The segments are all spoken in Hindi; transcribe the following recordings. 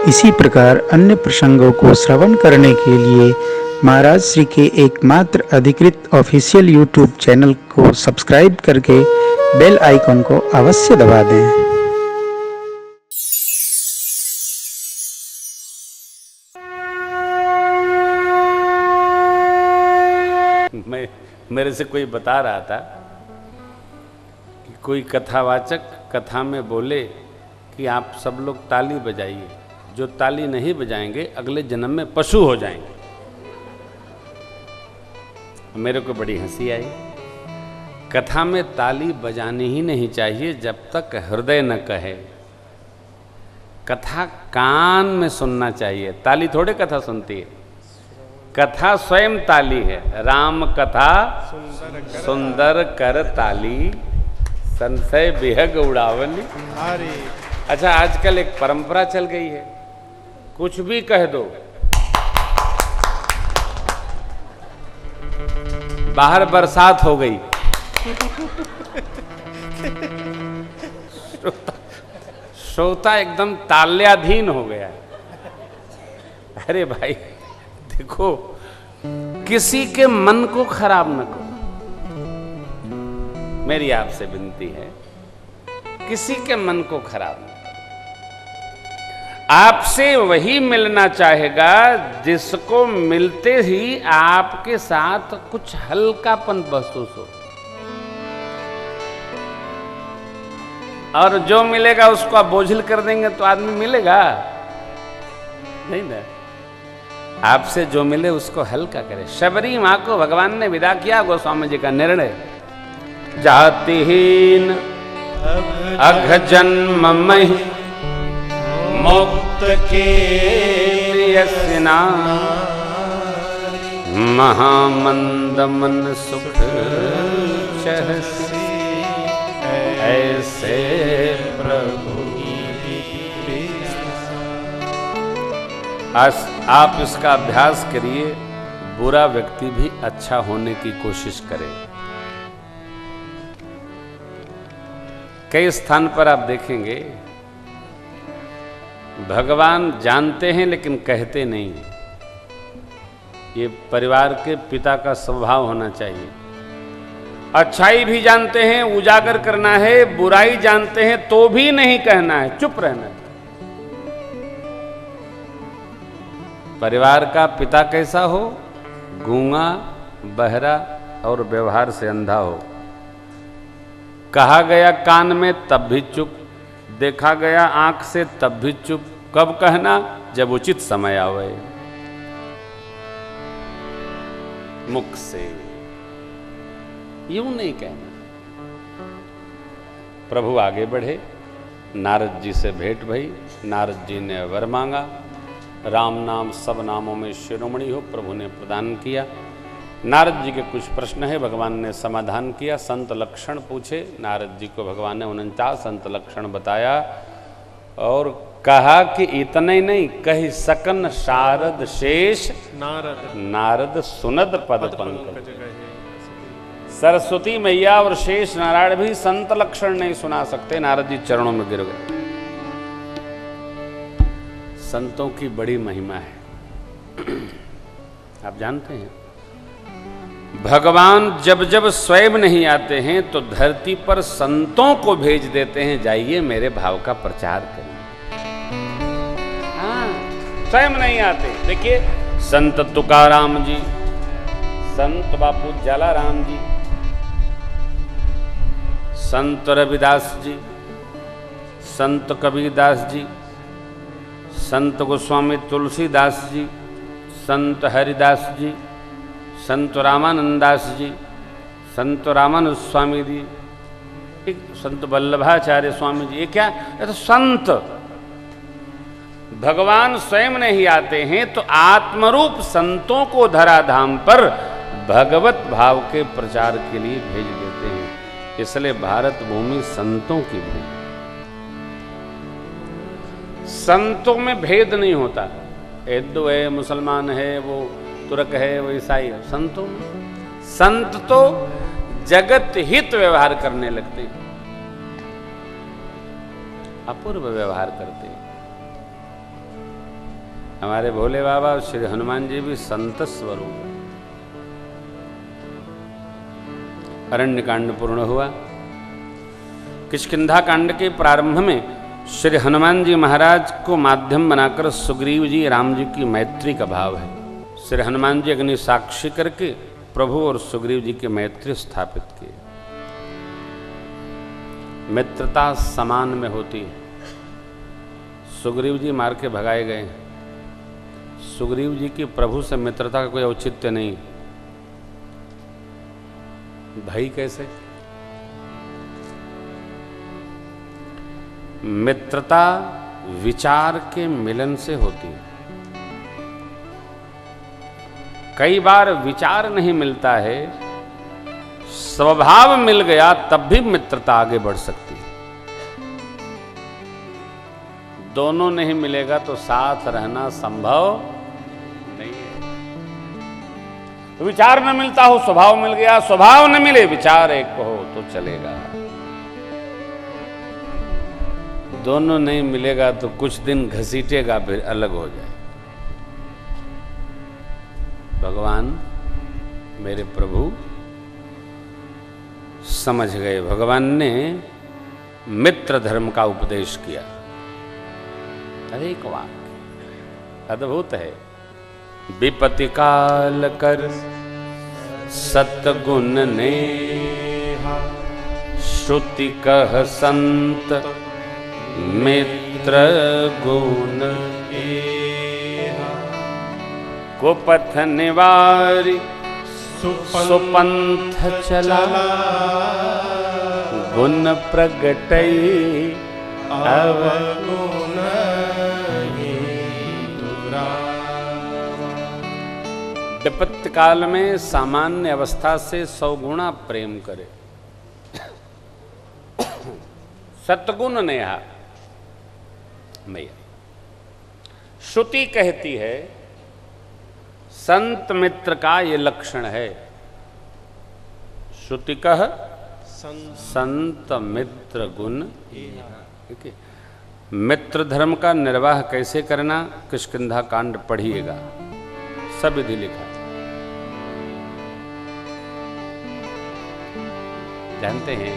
इसी प्रकार अन्य प्रसंगों को श्रवण करने के लिए महाराज श्री के एकमात्र अधिकृत ऑफिशियल यूट्यूब चैनल को सब्सक्राइब करके बेल आइकन को अवश्य दबा दें। मेरे से कोई बता रहा था कि कोई कथावाचक कथा में बोले कि आप सब लोग ताली बजाइए, जो ताली नहीं बजाएंगे अगले जन्म में पशु हो जाएंगे। मेरे को बड़ी हंसी आई। कथा में ताली बजानी ही नहीं चाहिए जब तक हृदय न कहे। कथा कान में सुनना चाहिए, ताली थोड़े कथा सुनती है। कथा स्वयं ताली है। राम कथा सुंदर कर ताली, संशय विहग उड़ावली। अच्छा, आजकल एक परंपरा चल गई है, कुछ भी कह दो, बाहर बरसात हो गई, श्रोता एकदम ताल्याधीन हो गया। अरे भाई देखो, किसी के मन को खराब न करो। मेरी आपसे विनती है, किसी के मन को खराब न करो। आपसे वही मिलना चाहेगा जिसको मिलते ही आपके साथ कुछ हल्कापन महसूस हो, और जो मिलेगा उसको आप बोझिल कर देंगे तो आदमी मिलेगा नहीं ना। आपसे जो मिले उसको हल्का करे। शबरी मां को भगवान ने विदा किया, गोस्वामी जी का निर्णय। जातिहीन अघ जन्म महि मुक्त के यस्ना, महामंद मन सुख सहसी, ऐसे प्रभु। आप इसका अभ्यास करिए, बुरा व्यक्ति भी अच्छा होने की कोशिश करे। कई स्थान पर आप देखेंगे भगवान जानते हैं लेकिन कहते नहीं। ये परिवार के पिता का स्वभाव होना चाहिए। अच्छाई भी जानते हैं, उजागर करना है, बुराई जानते हैं तो भी नहीं कहना है, चुप रहना है। परिवार का पिता कैसा हो? गूंगा, बहरा और व्यवहार से अंधा हो। कहा गया कान में तब भी चुप, देखा गया आंख से तब भी चुप। कब कहना? जब उचित समय आवे। मुख से यूं नहीं कहना। प्रभु आगे बढ़े, नारद जी से भेंट भई। नारद जी ने वर मांगा, राम नाम सब नामों में शिरोमणि हो, प्रभु ने प्रदान किया। नारद जी के कुछ प्रश्न है, भगवान ने समाधान किया। संत लक्षण पूछे, नारद जी को भगवान ने 49 संत लक्षण बताया और कहा कि इतने नहीं, कही सकन शारद शेष नारद सुनद पद पंकज। सरस्वती मैया और शेष नारायण भी संत लक्षण नहीं सुना सकते। नारद जी चरणों में गिर गए। संतों की बड़ी महिमा है। आप जानते हैं, भगवान जब जब स्वयं नहीं आते हैं तो धरती पर संतों को भेज देते हैं, जाइए मेरे भाव का प्रचार करिए। हाँ, स्वयं नहीं आते। देखिए, संत तुकाराम जी, संत बापू जलाराम जी, संत रविदास जी, संत कबीरदास जी, संत गोस्वामी तुलसीदास जी, संत हरिदास जी, संत रामानंदास जी, संत रामानुज स्वामी जी, संत वल्लभाचार्य स्वामी जी। ये क्या? ये तो संत। भगवान स्वयं नहीं आते हैं तो आत्मरूप संतों को धराधाम पर भगवत भाव के प्रचार के लिए भेज देते हैं। इसलिए भारत भूमि संतों की भूमि। संतों में भेद नहीं होता, हिंदू है, मुसलमान है, वो तुर्क है, वो ईसाई है। संतों में, संत तो जगत हित व्यवहार करने लगते हैं, अपूर्व व्यवहार करते हैं। हमारे भोले बाबा श्री हनुमान जी भी संत स्वरूप है। अरण्य कांड पूर्ण हुआ। किष्किंधा कांड के प्रारंभ में श्री हनुमान जी महाराज को माध्यम बनाकर सुग्रीव जी राम जी की मैत्री का भाव है। श्री हनुमान जी अग्नि साक्षी करके प्रभु और सुग्रीव जी की मैत्री स्थापित की। मित्रता समान में होती है। सुग्रीव जी मार के भगाए गए। सुग्रीव जी की प्रभु से मित्रता का कोई औचित्य नहीं। भाई कैसे? मित्रता विचार के मिलन से होती है। कई बार विचार नहीं मिलता है, स्वभाव मिल गया तब भी मित्रता आगे बढ़ सकती है। दोनों नहीं मिलेगा तो साथ रहना संभव नहीं है। विचार न मिलता हो, स्वभाव मिल गया, स्वभाव न मिले विचार एक हो तो चलेगा। दोनों नहीं मिलेगा तो कुछ दिन घसीटेगा, फिर अलग हो जाए। भगवान मेरे प्रभु समझ गए। भगवान ने मित्र धर्म का उपदेश किया। अरे एक वाक्य अद्भुत है। विपत्ति काल कर सतगुण ने श्रुति कह संत मित्र गुण को पथ निवारी सुपंथ चला गुण प्रगटई अवगुण विपत्ति काल में सामान्य अवस्था से 100 गुणा प्रेम करे। सतगुण नेहा मैया श्रुति कहती है, संत मित्र का ये लक्षण है। श्रुति कह संत मित्र गुण। मित्र धर्म का निर्वाह कैसे करना, किष्किंधा कांड पढ़िएगा, सब विधि लिखा। जानते हैं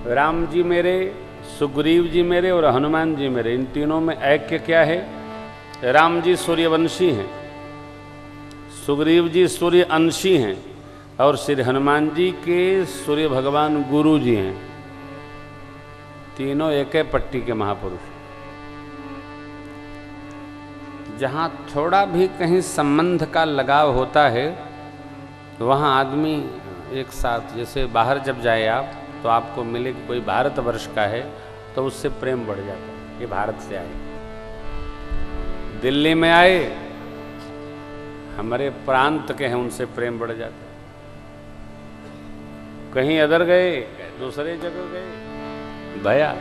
राम जी मेरे, सुग्रीव जी मेरे और हनुमान जी मेरे, इन तीनों में ऐक्य क्या है? राम जी सूर्यवंशी हैं, सुग्रीव जी सूर्य अंशी हैं और श्री हनुमान जी के सूर्य भगवान गुरु जी हैं। तीनों एक ही पट्टी के महापुरुष। जहाँ थोड़ा भी कहीं संबंध का लगाव होता है वहाँ आदमी एक साथ, जैसे बाहर जब जाए आप तो आपको मिले कि कोई भारतवर्ष का है तो उससे प्रेम बढ़ जाता है। ये भारत से आए, दिल्ली में आए, हमारे प्रांत के हैं, उनसे प्रेम बढ़ जाता है। कहीं अदर गए, दूसरे जगह गए, भया।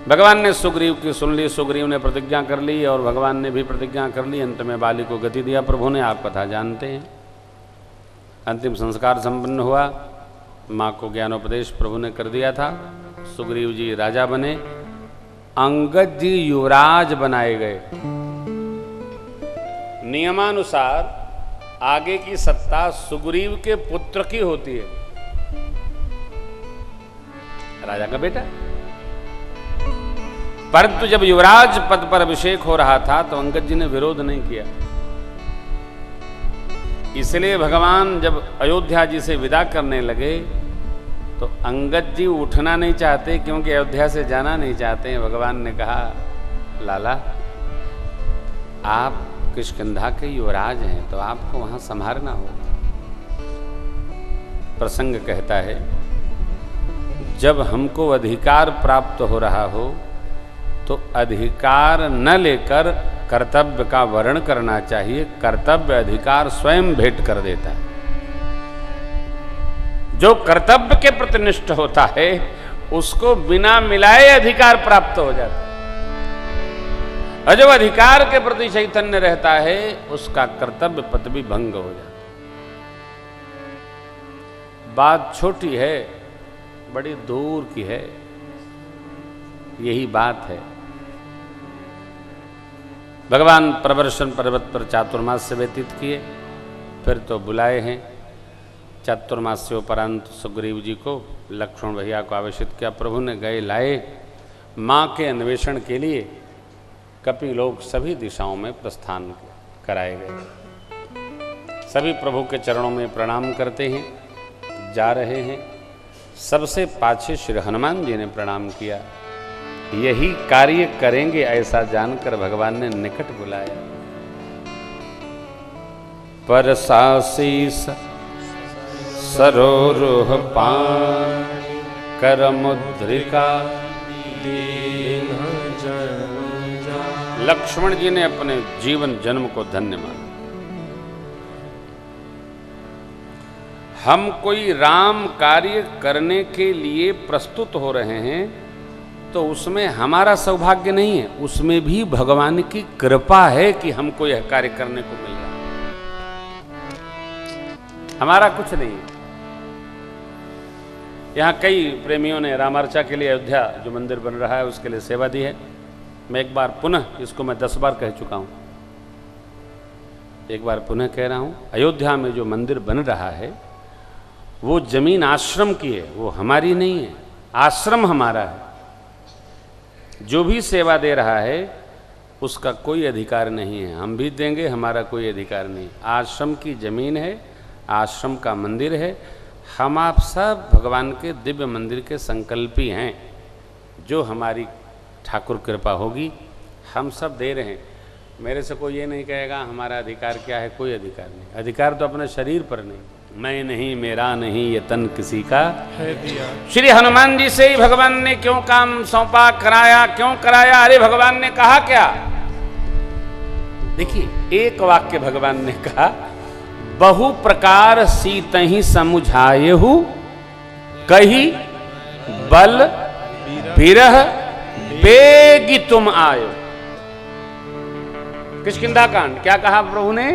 भगवान ने सुग्रीव की सुन ली, सुग्रीव ने प्रतिज्ञा कर ली और भगवान ने भी प्रतिज्ञा कर ली। अंत में बाली को गति दिया प्रभु ने, आप कथा जानते हैं। अंतिम संस्कार संपन्न हुआ, माँ को ज्ञानोपदेश प्रभु ने कर दिया था। सुग्रीव जी राजा बने, अंगद जी युवराज बनाए गए। नियमानुसार आगे की सत्ता सुग्रीव के पुत्र की होती है, राजा का बेटा। परंतु जब युवराज पद पर अभिषेक हो रहा था तो अंगद जी ने विरोध नहीं किया। इसलिए भगवान जब अयोध्या जी से विदा करने लगे तो अंगद जी उठना नहीं चाहते, क्योंकि अयोध्या से जाना नहीं चाहते हैं। भगवान ने कहा, लाला आप किष्किंधा के युवराज हैं तो आपको वहां संभालना होगा। प्रसंग कहता है, जब हमको अधिकार प्राप्त हो रहा हो तो अधिकार न लेकर कर्तव्य का वर्ण करना चाहिए। कर्तव्य अधिकार स्वयं भेंट कर देता है। जो कर्तव्य के प्रति निष्ठ होता है उसको बिना मिलाए अधिकार प्राप्त हो जाता है, और जो अधिकार के प्रति चैतन्य रहता है उसका कर्तव्य पद भी भंग हो जाता है। बात छोटी है, बड़ी दूर की है। यही बात है। भगवान प्रवर्षण पर्वत पर चातुर्मास से व्यतीत किए, फिर तो बुलाए हैं। चातुर्मास्योपरांत सुग्रीव जी को, लक्ष्मण भैया को आवेशित किया। प्रभु ने गए लाए माँ के अन्वेषण के लिए। कपिलोक सभी दिशाओं में प्रस्थान कराए गए। सभी प्रभु के चरणों में प्रणाम करते हैं, जा रहे हैं। सबसे पाछे श्री हनुमान जी ने प्रणाम किया। यही कार्य करेंगे ऐसा जानकर भगवान ने निकट बुलाया। परसासीस सरोरुह पान कर मुद्रिका दीन जन। लक्ष्मण जी ने अपने जीवन जन्म को धन्य माना। हम कोई राम कार्य करने के लिए प्रस्तुत हो रहे हैं तो उसमें हमारा सौभाग्य नहीं है, उसमें भी भगवान की कृपा है कि हमको यह कार्य करने को मिल रहा है। हमारा कुछ नहीं है। यहाँ कई प्रेमियों ने रामार्चा के लिए अयोध्या जो मंदिर बन रहा है उसके लिए सेवा दी है। मैं एक बार पुनः, इसको मैं 10 बार कह चुका हूँ, एक बार पुनः कह रहा हूँ, अयोध्या में जो मंदिर बन रहा है वो जमीन आश्रम की है, वो हमारी नहीं है। आश्रम हमारा है। जो भी सेवा दे रहा है उसका कोई अधिकार नहीं है। हम भी देंगे, हमारा कोई अधिकार नहीं। आश्रम की जमीन है, आश्रम का मंदिर है। हम आप सब भगवान के दिव्य मंदिर के संकल्पी हैं। जो हमारी ठाकुर कृपा होगी हम सब दे रहे हैं। मेरे से कोई ये नहीं कहेगा हमारा अधिकार क्या है, कोई अधिकार नहीं। अधिकार तो अपने शरीर पर नहीं, मैं नहीं, मेरा नहीं, ये तन किसी का है दिया। श्री हनुमान जी से ही भगवान ने क्यों काम सौंपा, कराया, क्यों कराया? अरे भगवान ने कहा क्या? देखिए, एक वाक्य भगवान ने कहा, बहु प्रकार सीतहि समुझायहु कही बल बिरह बेगी तुम आयो। किष्किंधा कांड। क्या कहा प्रभु ने?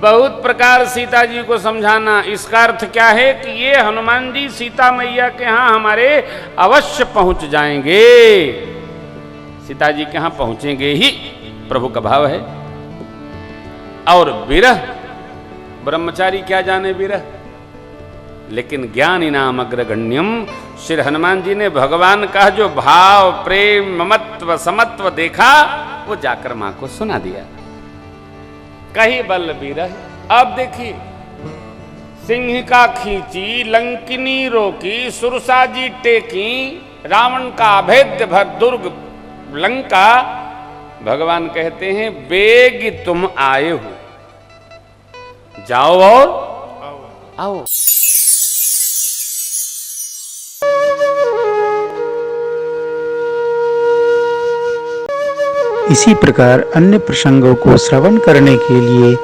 बहुत प्रकार सीता जी को समझाना। इसका अर्थ क्या है कि ये हनुमान जी सीता मैया के यहाँ हमारे अवश्य पहुंच जाएंगे। सीता जी के यहाँ पहुंचेंगे ही, प्रभु का भाव है। और विरह, ब्रह्मचारी क्या जाने विरह, लेकिन ज्ञान इनाम अग्रगण्यम। श्री हनुमान जी ने भगवान का जो भाव, प्रेम, ममत्व, समत्व देखा, वो जाकर मां को सुना दिया। कही बल बिरह। अब देखिए, सिंह का खींची, लंकिनी रोकी, सुरसा जी टेकी, रावण का अभेद्य भर दुर्ग लंका। भगवान कहते हैं बेग तुम आए हो, जाओ और आओ। इसी प्रकार अन्य प्रसंगों को श्रवण करने के लिए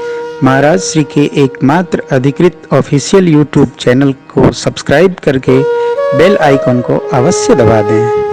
महाराज श्री के एकमात्र अधिकृत ऑफिशियल यूट्यूब चैनल को सब्सक्राइब करके बेल आइकन को अवश्य दबा दें।